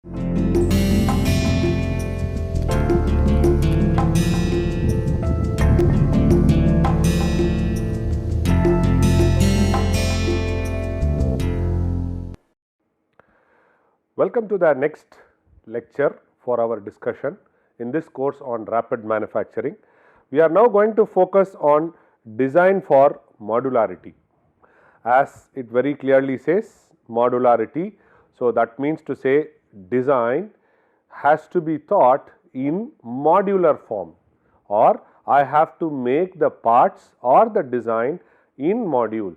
Welcome to the next lecture for our discussion in this course on rapid manufacturing. We are now going to focus on design for modularity. As it very clearly says, modularity. So, that means to say design has to be thought in modular form, or I have to make the parts or the design in modules.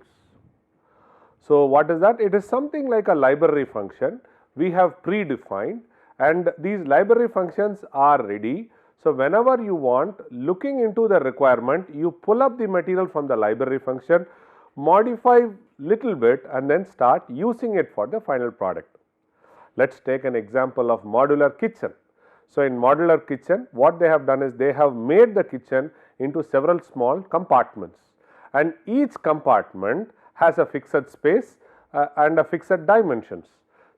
So, what is that? It is something like a library function we have predefined, and these library functions are ready. So, whenever you want, looking into the requirement, you pull up the material from the library function, modify little bit and then start using it for the final product. Let us take an example of modular kitchen. So, in modular kitchen, what they have done is they have made the kitchen into several small compartments, and each compartment has a fixed space and a fixed dimensions.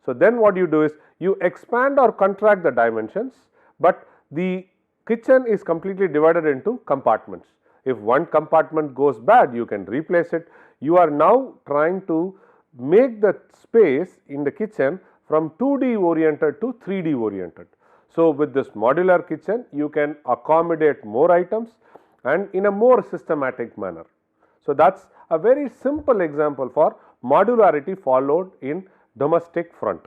So, then what you do is you expand or contract the dimensions, but the kitchen is completely divided into compartments. If one compartment goes bad, you can replace it. You are now trying to make the space in the kitchen from 2D oriented to 3D oriented. So, with this modular kitchen, you can accommodate more items and in a more systematic manner. So, that is a very simple example for modularity followed in domestic front.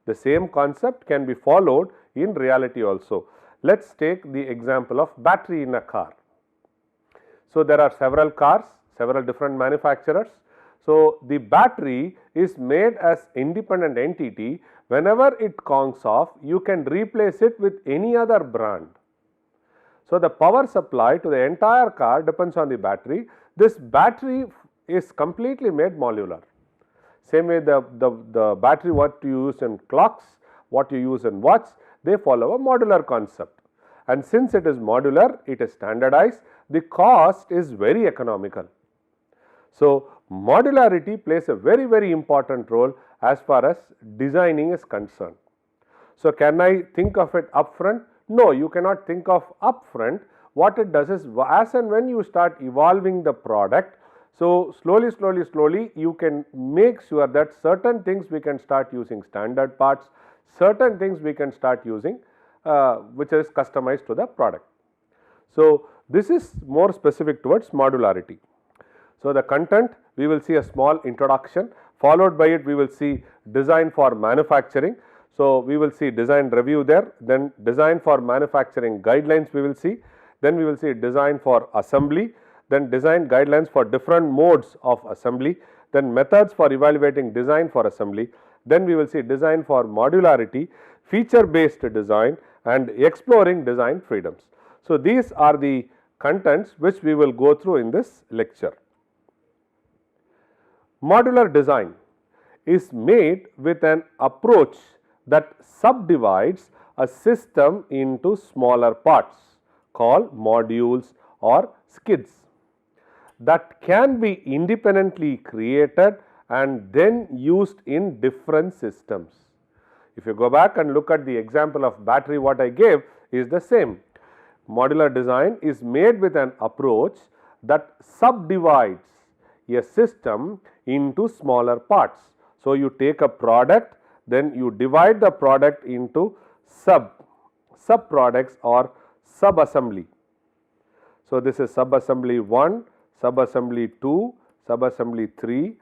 The same concept can be followed in reality also. Let us take the example of battery in a car. So, there are several cars, several different manufacturers. So, the battery is made as independent entity. Whenever it conks off, you can replace it with any other brand. So, the power supply to the entire car depends on the battery. This battery is completely made modular. Same way the battery what you use in clocks, what you use in watch, they follow a modular concept. And since it is modular, it is standardized, the cost is very economical. So, modularity plays a very important role as far as designing is concerned. So, can I think of it upfront? No, you cannot think of upfront. What it does is, as and when you start evolving the product, so slowly you can make sure that certain things we can start using standard parts, certain things we can start using which is customized to the product. So, this is more specific towards modularity. So, the content we will see a small introduction, followed by it we will see design for manufacturing. So, we will see design review there, then design for manufacturing guidelines we will see, then we will see design for assembly, then design guidelines for different modes of assembly, then methods for evaluating design for assembly, then we will see design for modularity, feature based design and exploring design freedoms. So, these are the contents which we will go through in this lecture. Modular design is made with an approach that subdivides a system into smaller parts called modules or skids that can be independently created and then used in different systems. If you go back and look at the example of battery, what I gave is the same. Modular design is made with an approach that subdivides a system into smaller parts. So, you take a product, then you divide the product into sub products or sub assembly. So, this is sub assembly 1, sub assembly 2, sub assembly 3.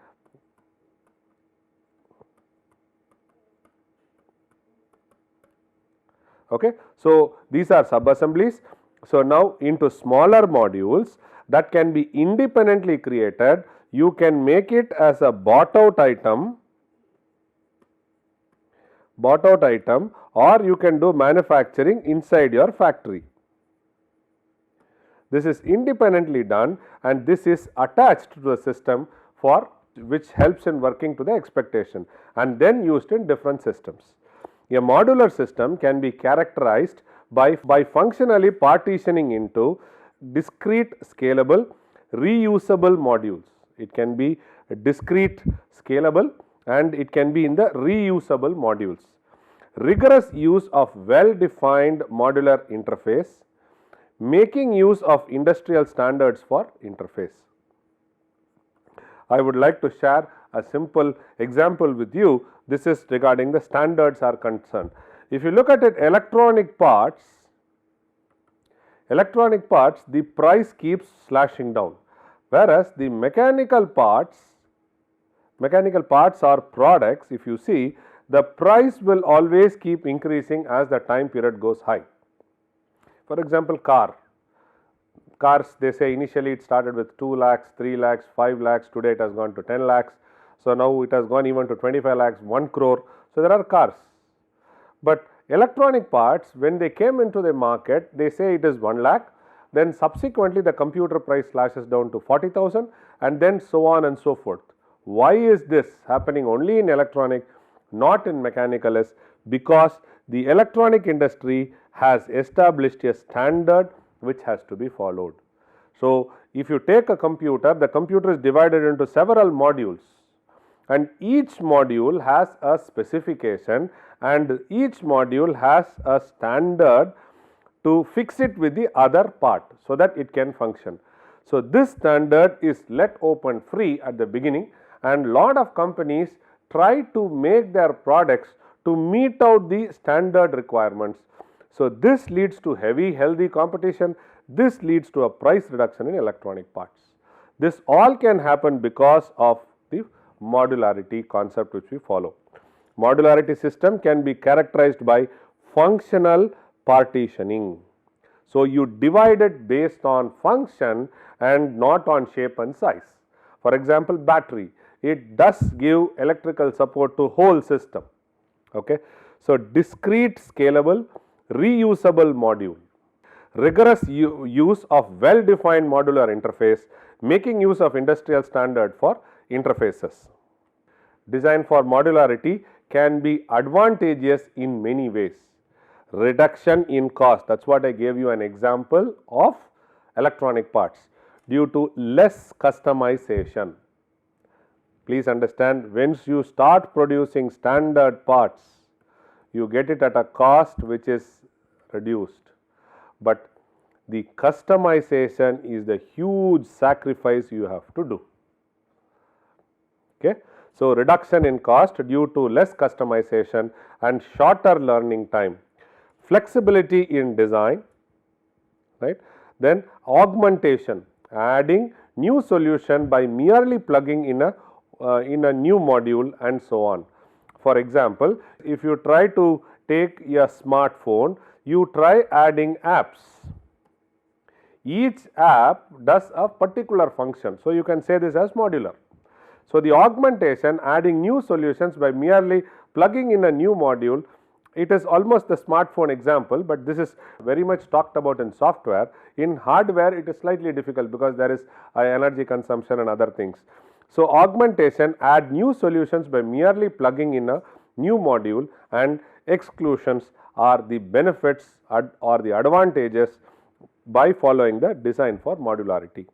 Okay. So, these are sub assemblies. So, now into smaller modules that can be independently created, you can make it as a bought out item, or you can do manufacturing inside your factory. This is independently done and this is attached to the system for which helps in working to the expectation and then used in different systems. A modular system can be characterized by functionally partitioning into discrete, scalable, reusable modules. It can be discrete, scalable, and it can be in the reusable modules. rigorous use of well-defined modular interface, making use of industrial standards for interface. I would like to share a simple example with you. This is regarding the standards are concerned. If you look at it, electronic parts, the price keeps slashing down, whereas the mechanical parts or products, if you see, the price will always keep increasing as the time period goes high. For example, cars, they say initially it started with 2 lakhs, 3 lakhs, 5 lakhs, today it has gone to 10 lakhs. So now it has gone even to 25 lakhs, 1 crore. So there are cars. But electronic parts, when they came into the market, they say it is 1 lakh. Then subsequently the computer price slashes down to 40,000 and then so on and so forth. Why is this happening only in electronic, not in mechanical? Is because the electronic industry has established a standard which has to be followed. So if you take a computer, the computer is divided into several modules, and each module has a specification and each module has a standard to fix it with the other part so that it can function. So this standard is let open free at the beginning, and lot of companies try to make their products to meet out the standard requirements. So this leads to healthy competition. This leads to a price reduction in electronic parts. This all can happen because of the modularity concept which we follow. Modularity system can be characterized by functional partitioning. So you divide it based on function and not on shape and size. For example, battery, it does give electrical support to whole system. Okay. So discrete, scalable, reusable module, rigorous use of well-defined modular interface, making use of industrial standard for interfaces. Design for modularity can be advantageous in many ways. Reduction in cost, that is what I gave you an example of electronic parts, due to less customization. Please understand, once you start producing standard parts, you get it at a cost which is reduced, but the customization is the huge sacrifice you have to do. Okay. So reduction in cost due to less customization and shorter learning time, flexibility in design, right. Then augmentation, adding new solution by merely plugging in a new module and so on. For example, if you try to take a smartphone, you try adding apps. Each app does a particular function. So you can say this as modular. So the augmentation, adding new solutions by merely plugging in a new module, it is almost the smartphone example, but this is very much talked about in software. In hardware, it is slightly difficult because there is energy consumption and other things. So augmentation, add new solutions by merely plugging in a new module, and exclusions are the benefits or the advantages by following the design for modularity.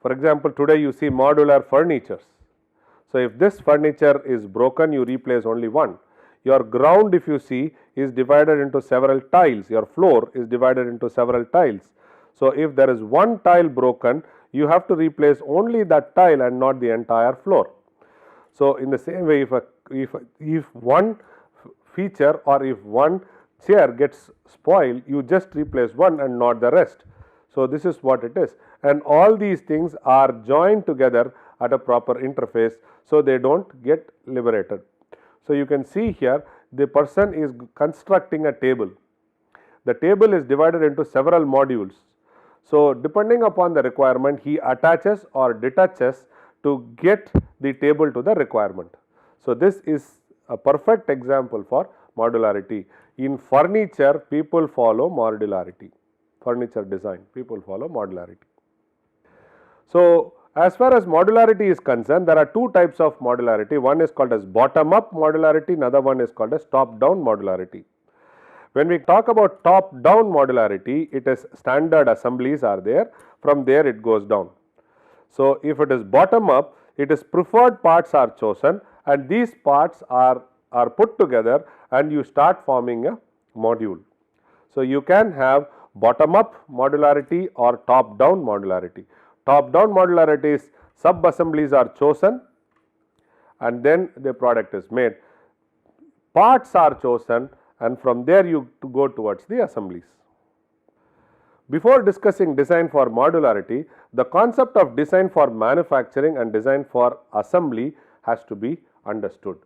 For example, today you see modular furnitures. So if this furniture is broken, you replace only one. Your ground, if you see, is divided into several tiles. Your floor is divided into several tiles. So if there is one tile broken, you have to replace only that tile and not the entire floor. So in the same way, if one feature or if one chair gets spoiled, you just replace one and not the rest. So this is what it is, and all these things are joined together at a proper interface, so they don't get liberated. So you can see here, the person is constructing a table. The table is divided into several modules. So depending upon the requirement, he attaches or detaches to get the table to the requirement. So this is a perfect example for modularity. In furniture, people follow modularity. Furniture design, people follow modularity. So as far as modularity is concerned, there are two types of modularity. One is called as bottom-up modularity, another one is called as top-down modularity. When we talk about top-down modularity, it is standard assemblies are there, from there it goes down. So if it is bottom-up, it is preferred parts are chosen and these parts are put together and you start forming a module. So, you can have bottom up modularity or top down modularity. Top down modularity is sub assemblies are chosen and then the product is made. Parts are chosen and from there you go towards the assemblies. Before discussing design for modularity, the concept of design for manufacturing and design for assembly has to be understood.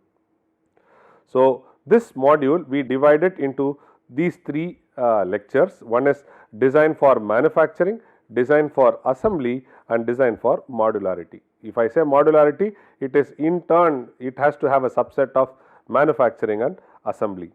So, this module we divide it into these three lectures. One is design for manufacturing, design for assembly and design for modularity. If I say modularity, it is in turn it has to have a subset of manufacturing and assembly.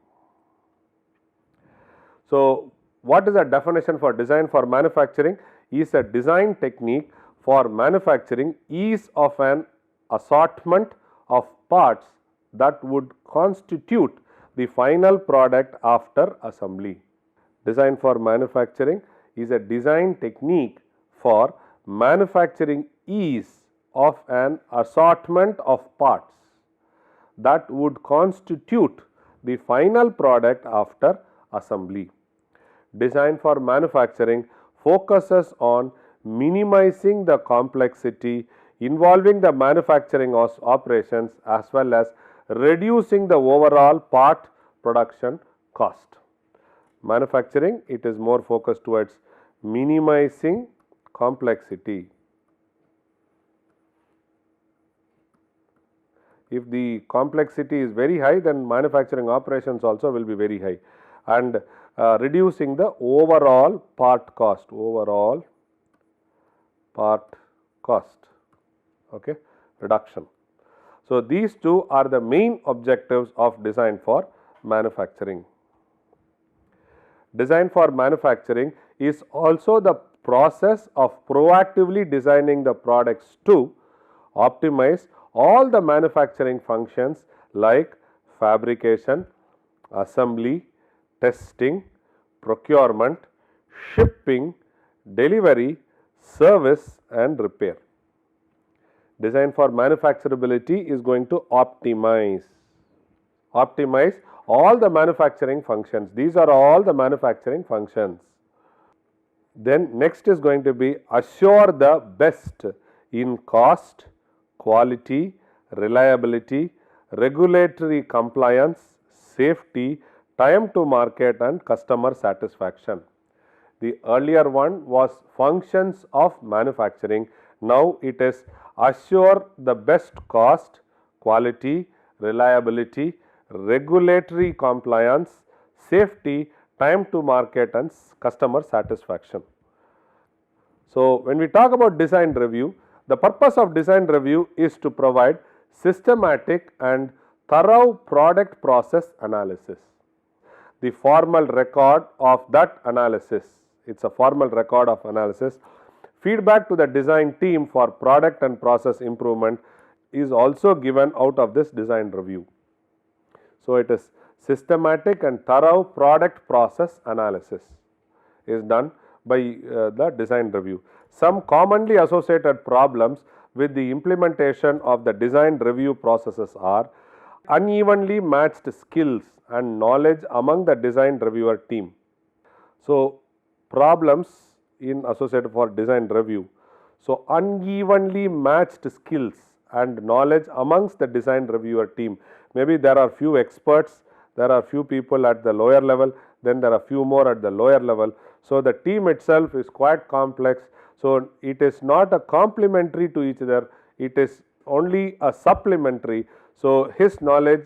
So, what is the definition for design for manufacturing? Is a design technique for manufacturing ease of an assortment of parts that would constitute the final product after assembly. Design for manufacturing is a design technique for manufacturing ease of an assortment of parts that would constitute the final product after assembly. Design for manufacturing focuses on minimizing the complexity involving the manufacturing operations as well as reducing the overall part production cost. Manufacturing, it is more focused towards minimizing complexity. If the complexity is very high, then manufacturing operations also will be very high, and reducing the overall part cost, okay, reduction. So, these two are the main objectives of design for manufacturing. Design for manufacturing is also the process of proactively designing the products to optimize all the manufacturing functions like fabrication, assembly, testing, procurement, shipping, delivery, service and repair. Design for manufacturability is going to optimize all the manufacturing functions. These are all the manufacturing functions. Then next is going to be assure the best in cost, quality, reliability, regulatory compliance, safety, time to market and customer satisfaction. The earlier one was functions of manufacturing. Now it is assure the best cost, quality, reliability, regulatory compliance, safety, time to market and customer satisfaction. So, when we talk about design review, the purpose of design review is to provide systematic and thorough product process analysis. The formal record of that analysis, it is a formal record of analysis. Feedback to the design team for product and process improvement is also given out of this design review. So, it is systematic and thorough product process analysis is done by the design review. Some commonly associated problems with the implementation of the design review processes are unevenly matched skills and knowledge among the design reviewer team. So, problems in associated for design review. So, unevenly matched skills and knowledge amongst the design reviewer team. Maybe there are few experts, there are few people at the lower level, then there are few more at the lower level. So, the team itself is quite complex. So, it is not a complementary to each other, it is only a supplementary. So, his knowledge,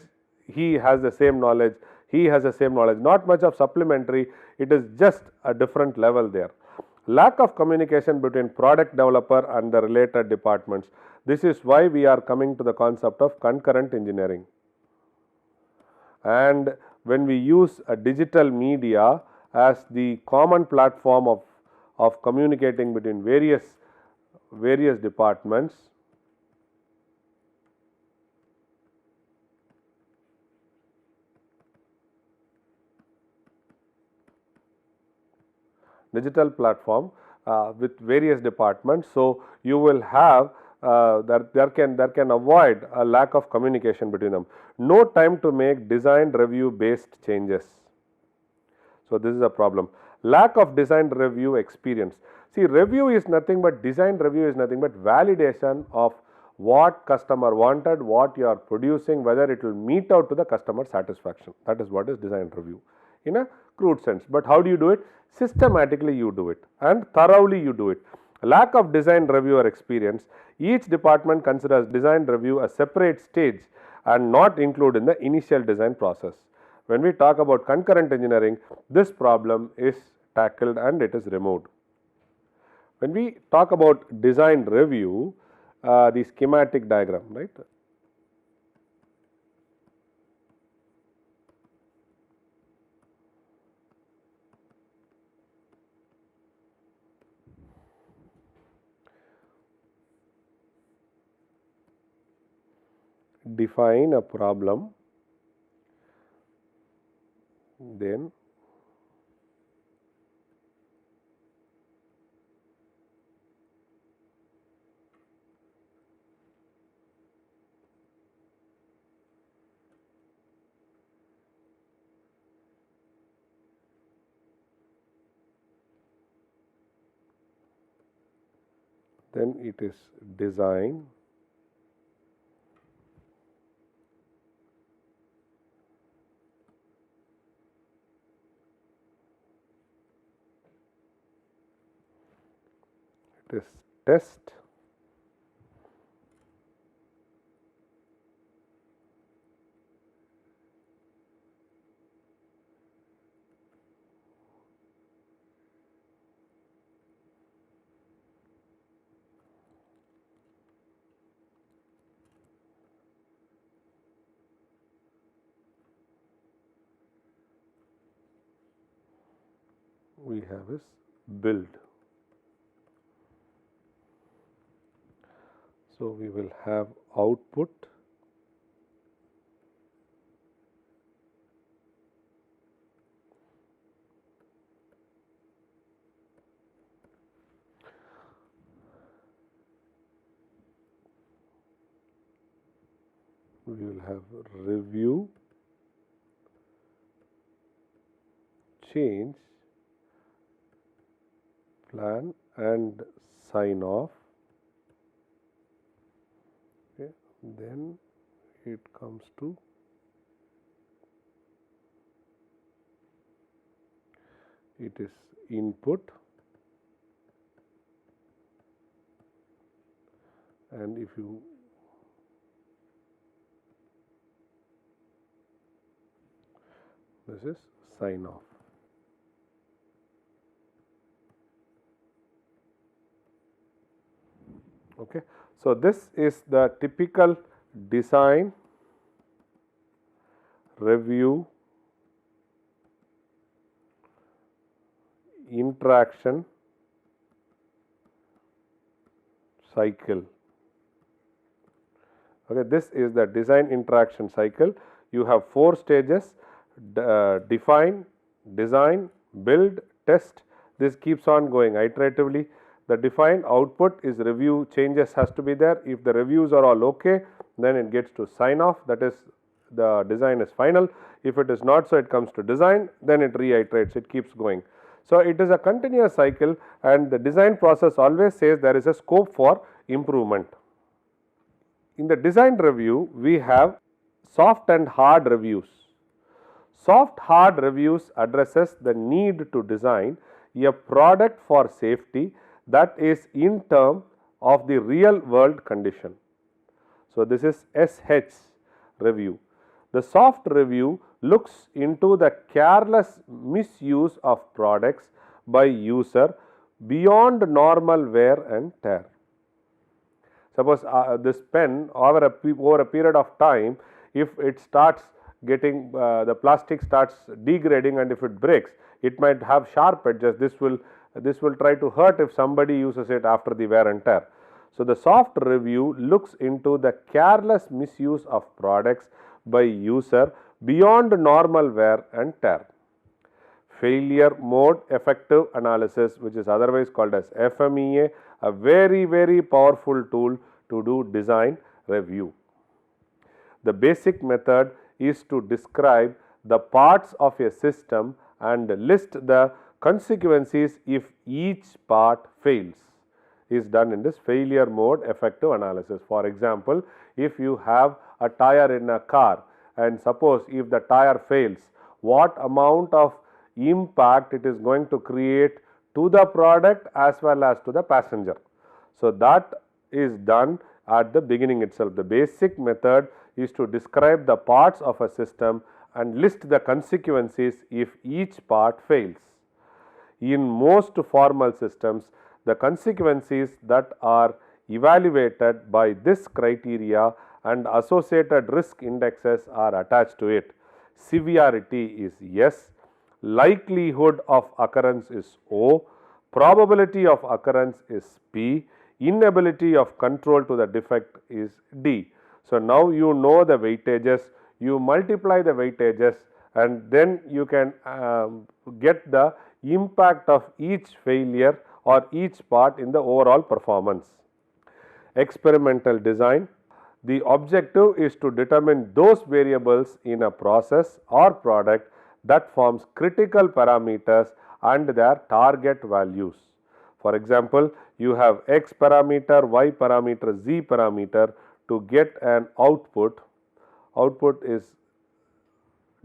he has the same knowledge, he has the same knowledge, not much of supplementary, it is just a different level there. Lack of communication between product developer and the related departments. This is why we are coming to the concept of concurrent engineering. And when we use a digital media as the common platform of communicating between various departments, digital platform with various departments. So, you will have there can avoid a lack of communication between them. No time to make design review based changes. So, this is a problem. Lack of design review experience. See, review is nothing but design review is nothing but validation of what customer wanted, what you are producing, whether it will meet out to the customer satisfaction. That is what is design review in a crude sense. But how do you do it? Systematically you do it and thoroughly you do it. Lack of design review or experience. Each department considers design review a separate stage and not included in the initial design process. When we talk about concurrent engineering, this problem is tackled and it is removed. When we talk about design review, the schematic diagram, right? Define a problem, then it is design, it is test, we have is build. So, we will have output, we will have review, change, plan and sign off. Okay. Then it comes to it is input, and if you this is sign off. Okay. So, this is the typical design review interaction cycle. Okay, this is the design interaction cycle. You have 4 stages: define, design, build, test. This keeps on going iteratively. The defined output is review changes has to be there. If the reviews are all okay, then it gets to sign off, that is the design is final. If it is not so, it comes to design, then it reiterates, it keeps going. So, it is a continuous cycle and the design process always says there is a scope for improvement. In the design review, we have soft and hard reviews. Soft hard reviews addresses the need to design a product for safety that is in terms of the real world condition. So, this is SH review. The soft review looks into the careless misuse of products by user beyond normal wear and tear. Suppose this pen over a period of time, if it starts getting the plastic starts degrading and if it breaks, it might have sharp edges. This will try to hurt if somebody uses it after the wear and tear. So, the soft review looks into the careless misuse of products by user beyond normal wear and tear. Failure mode effective analysis, which is otherwise called as FMEA, a very powerful tool to do design review. The basic method is to describe the parts of a system and list the consequences if each part fails. Is done in this failure mode effective analysis. For example, if you have a tire in a car and suppose if the tire fails, what amount of impact it is going to create to the product as well as to the passenger. So, that is done at the beginning itself. The basic method is to describe the parts of a system and list the consequences if each part fails. In most formal systems, the consequences that are evaluated by this criteria and associated risk indexes are attached to it. Severity is S, likelihood of occurrence is O, probability of occurrence is P, inability of control to the defect is D. So, now you know the weightages, you multiply the weightages and then you can get the impact of each failure or each part in the overall performance. Experimental design. The objective is to determine those variables in a process or product that forms critical parameters and their target values. For example, you have X parameter, Y parameter, Z parameter to get an output. Output is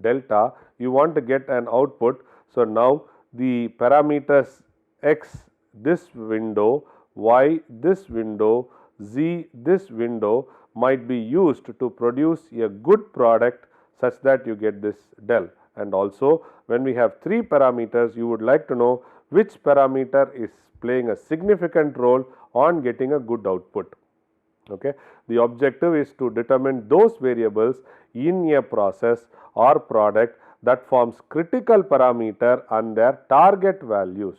delta. You want to get an output. So, now the parameters X this window, Y this window, Z this window might be used to produce a good product such that you get this del. And also when we have 3 parameters, you would like to know which parameter is playing a significant role on getting a good output. Okay. The objective is to determine those variables in a process or product that forms critical parameter and their target values.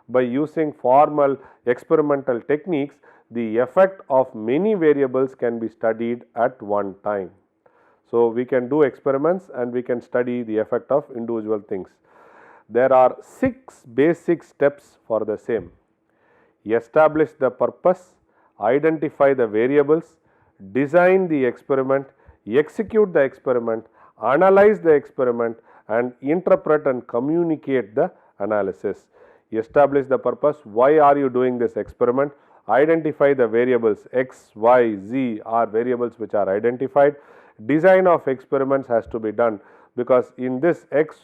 By using formal experimental techniques, the effect of many variables can be studied at one time. So, we can do experiments and we can study the effect of individual things. There are 6 basic steps for the same. Establish the purpose, identify the variables, design the experiment, execute the experiment, analyze the experiment and interpret and communicate the analysis. Establish the purpose, why are you doing this experiment, identify the variables X, Y, Z are variables which are identified. Design of experiments has to be done because in this X,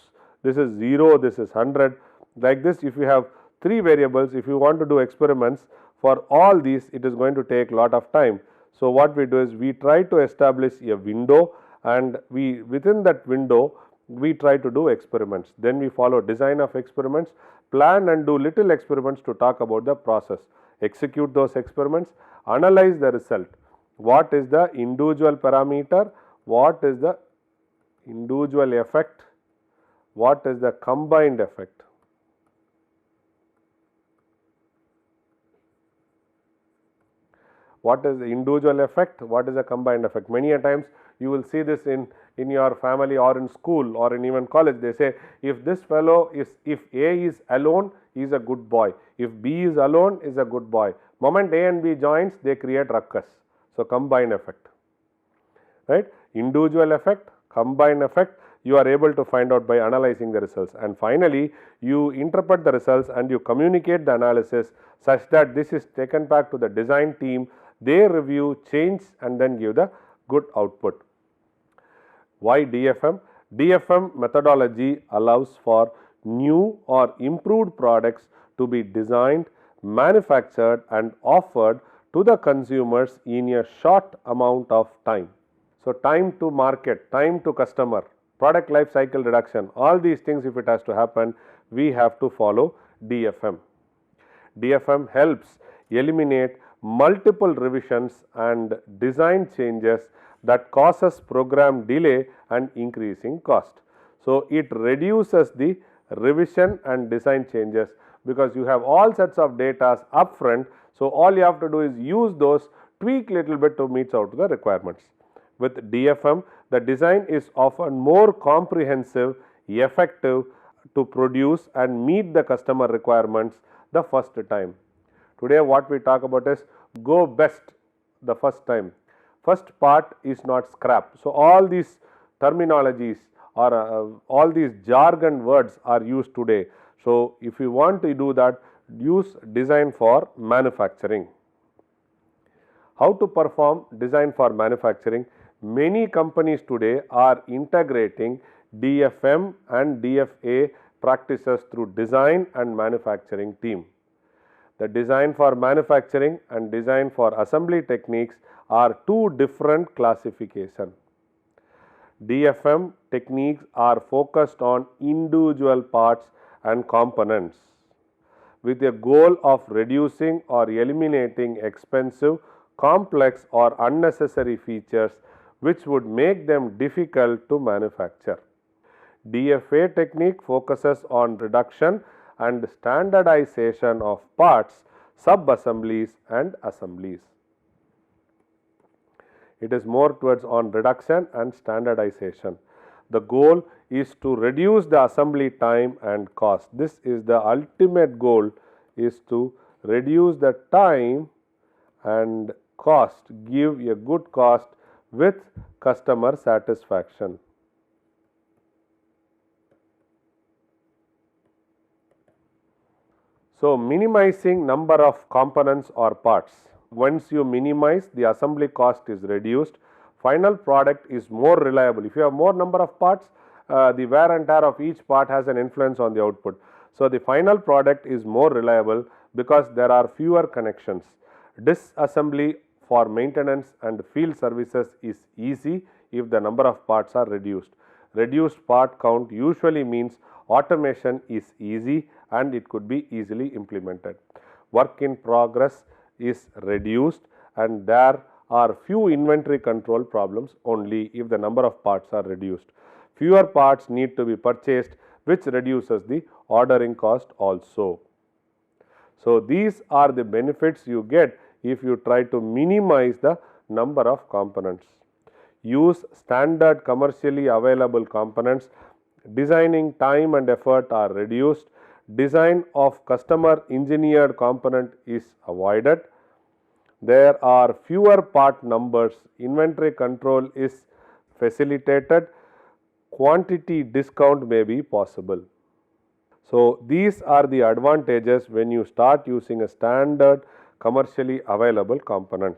this is 0, this is 100, like this if you have 3 variables, if you want to do experiments for all these, it is going to take lot of time. So, what we do is we try to establish a window and we within that window we try to do experiments. Then we follow design of experiments, plan and do little experiments to talk about the process, execute those experiments, analyze the result. What is the individual parameter, what is the individual effect, what is the combined effect. What is the individual effect, what is the combined effect. Many a times you will see this in your family or in school or in even college. They say if this fellow is, if A is alone, he is a good boy, if B is alone, is a good boy. Moment A and B joins, they create ruckus. So, combined effect, right. Individual effect, combined effect, you are able to find out by analyzing the results. And finally, you interpret the results and you communicate the analysis such that this is taken back to the design team, they review, change and then give the good output. Why DFM? DFM methodology allows for new or improved products to be designed, manufactured and offered to the consumers in a short amount of time. So, time to market, time to customer, product life cycle reduction, all these things if it has to happen, we have to follow DFM. DFM helps eliminate multiple revisions and design changes that causes program delay and increasing cost. So, it reduces the revision and design changes because you have all sets of data upfront. So, all you have to do is use those, tweak little bit to meet out the requirements. With DFM, the design is often more comprehensive, effective to produce and meet the customer requirements the first time. Today what we talk about is go best the first time. First part is not scrap. So, all these terminologies or all these jargon words are used today. So, if you want to do that, use design for manufacturing. How to perform design for manufacturing? Many companies today are integrating DFM and DFA practices through design and manufacturing team. The design for manufacturing and design for assembly techniques are two different classifications. DFM techniques are focused on individual parts and components with a goal of reducing or eliminating expensive, complex or unnecessary features which would make them difficult to manufacture. DFA technique focuses on reduction and standardization of parts, sub-assemblies and assemblies. It is more towards on reduction and standardization. The goal is to reduce the assembly time and cost. This is the ultimate goal, is to reduce the time and cost, give a good cost with customer satisfaction. So, minimizing number of components or parts. Once you minimize, the assembly cost is reduced, final product is more reliable. If you have more number of parts, the wear and tear of each part has an influence on the output. So, the final product is more reliable because there are fewer connections. Disassembly for maintenance and field services is easy if the number of parts are reduced. Reduced part count usually means automation is easy and it could be easily implemented. Work in progress is reduced and there are few inventory control problems only if the number of parts are reduced. Fewer parts need to be purchased, which reduces the ordering cost also. So, these are the benefits you get if you try to minimize the number of components. Use standard commercially available components. Designing time and effort are reduced. Design of customer engineered component is avoided. There are fewer part numbers. Inventory control is facilitated. Quantity discount may be possible. So, these are the advantages when you start using a standard commercially available component.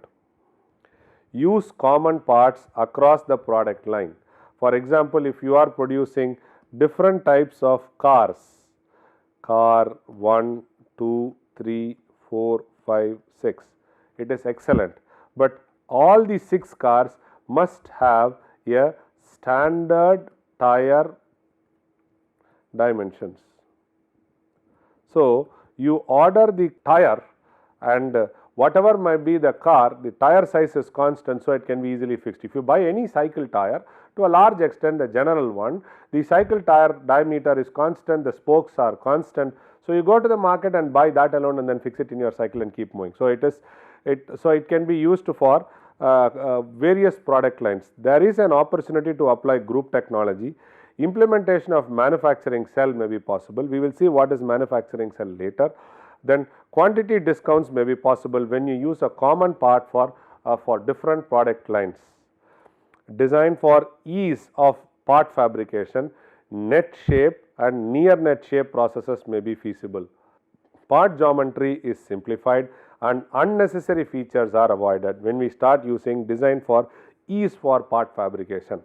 Use common parts across the product line. For example, if you are producing different types of cars, car 1, 2, 3, 4, 5, 6, it is excellent, but all the 6 cars must have a standard tire dimensions. So, you order the tire and whatever might be the car, the tire size is constant, so it can be easily fixed. If you buy any cycle tire, to a large extent the general one, the cycle tire diameter is constant, the spokes are constant. So, you go to the market and buy that alone and then fix it in your cycle and keep moving. So, it can be used for various product lines. There is an opportunity to apply group technology. Implementation of manufacturing cell may be possible. We will see what is manufacturing cell later. Then quantity discounts may be possible when you use a common part for different product lines. Design for ease of part fabrication, net shape and near net shape processes may be feasible. Part geometry is simplified and unnecessary features are avoided when we start using design for ease for part fabrication.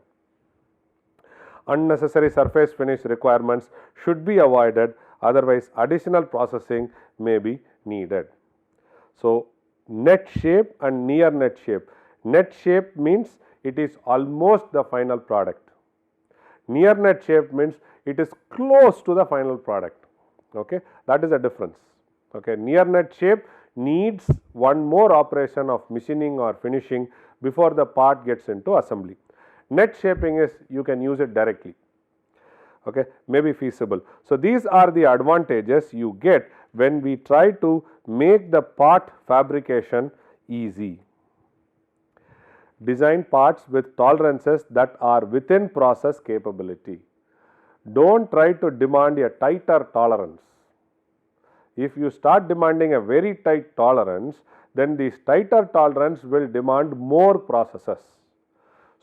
Unnecessary surface finish requirements should be avoided, otherwise additional processing may be needed. So, net shape and near net shape. Net shape means it is almost the final product. Near net shape means it is close to the final product. Okay, that is a difference. Okay, near net shape needs one more operation of machining or finishing before the part gets into assembly. Net shaping is you can use it directly. Okay, may be feasible. So, these are the advantages you get when we try to make the part fabrication easy. Design parts with tolerances that are within process capability. Don't try to demand a tighter tolerance. If you start demanding a very tight tolerance, then this tighter tolerance will demand more processes.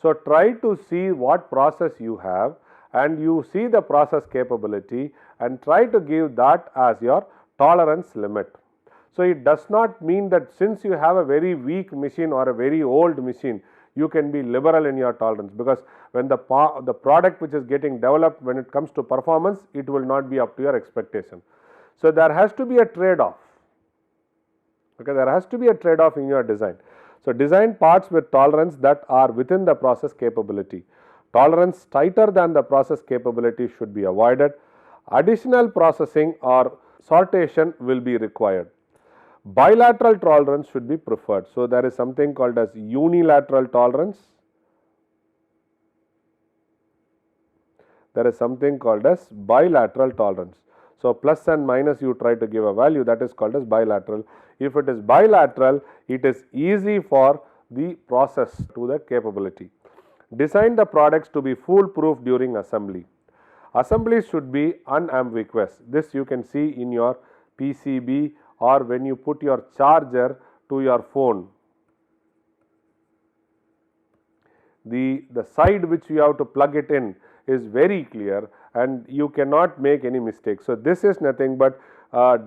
So, try to see what process you have and you see the process capability and try to give that as your tolerance limit. So, it does not mean that since you have a very weak machine or a very old machine, you can be liberal in your tolerance, because when the product which is getting developed, when it comes to performance, it will not be up to your expectation. So, there has to be a trade-off. Okay, there has to be a trade-off in your design. So, design parts with tolerance that are within the process capability. Tolerance tighter than the process capability should be avoided. Additional processing or sortation will be required. Bilateral tolerance should be preferred. So, there is something called as unilateral tolerance. There is something called as bilateral tolerance. So, plus and minus you try to give a value, that is called as bilateral. If it is bilateral, it is easy for the process to the capability. Design the products to be foolproof during assembly. Assembly should be unambiguous. This you can see in your PCB or when you put your charger to your phone. The side which you have to plug it in is very clear and you cannot make any mistake. So, this is nothing but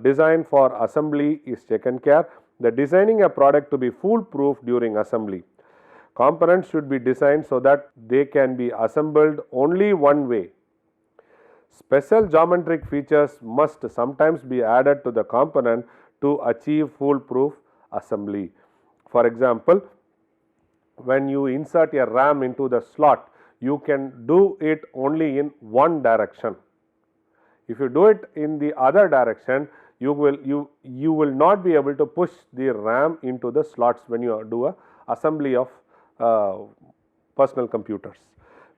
design for assembly is taken care. The designing a product to be foolproof during assembly. Components should be designed so that they can be assembled only one way. Special geometric features must sometimes be added to the component to achieve foolproof assembly. For example, when you insert a RAM into the slot, you can do it only in one direction. If you do it in the other direction, you will not be able to push the RAM into the slots when you do a assembly of personal computers.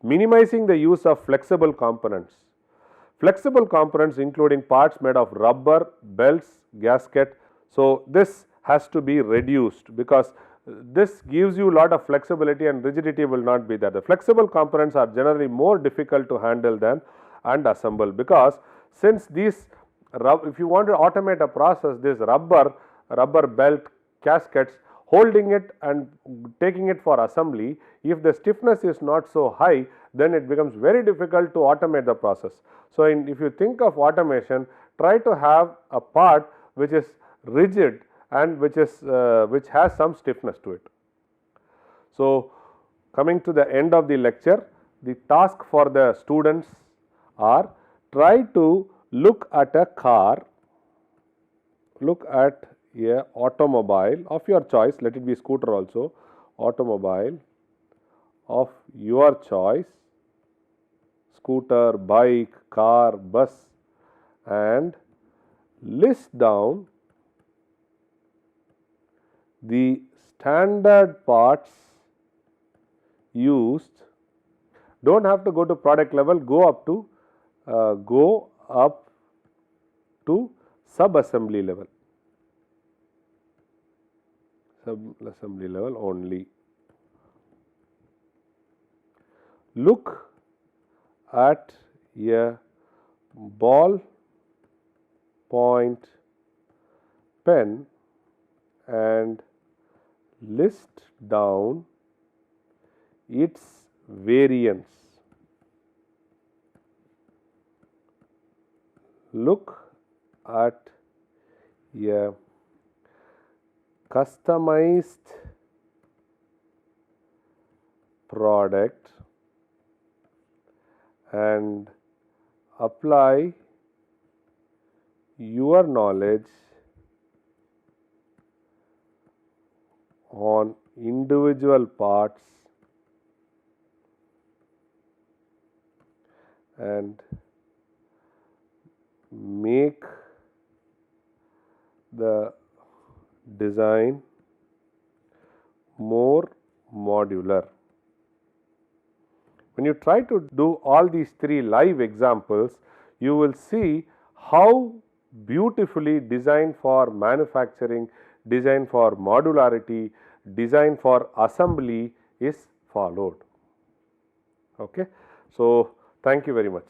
Minimizing the use of flexible components. Flexible components including parts made of rubber, belts, gasket. So, this has to be reduced because this gives you a lot of flexibility and rigidity will not be there. The flexible components are generally more difficult to handle than and assemble, because since these, if you want to automate a process, this rubber belt gaskets, holding it and taking it for assembly, if the stiffness is not so high, then it becomes very difficult to automate the process. So, if you think of automation, try to have a part which is rigid and which has some stiffness to it. So, coming to the end of the lecture, the task for the students are try to look at a car, look at a automobile of your choice, let it be scooter also, automobile of your choice, scooter, bike, car, bus, and list down the standard parts used. Don't have to go to product level, go up to sub-assembly level. Sub-assembly level only. Look at a ball point pen and list down its variants. Look at a customized product and apply your knowledge on individual parts and make the design more modular. When you try to do all these three live examples, you will see how beautifully design for manufacturing, design for modularity, design for assembly is followed. Okay. So, thank you very much.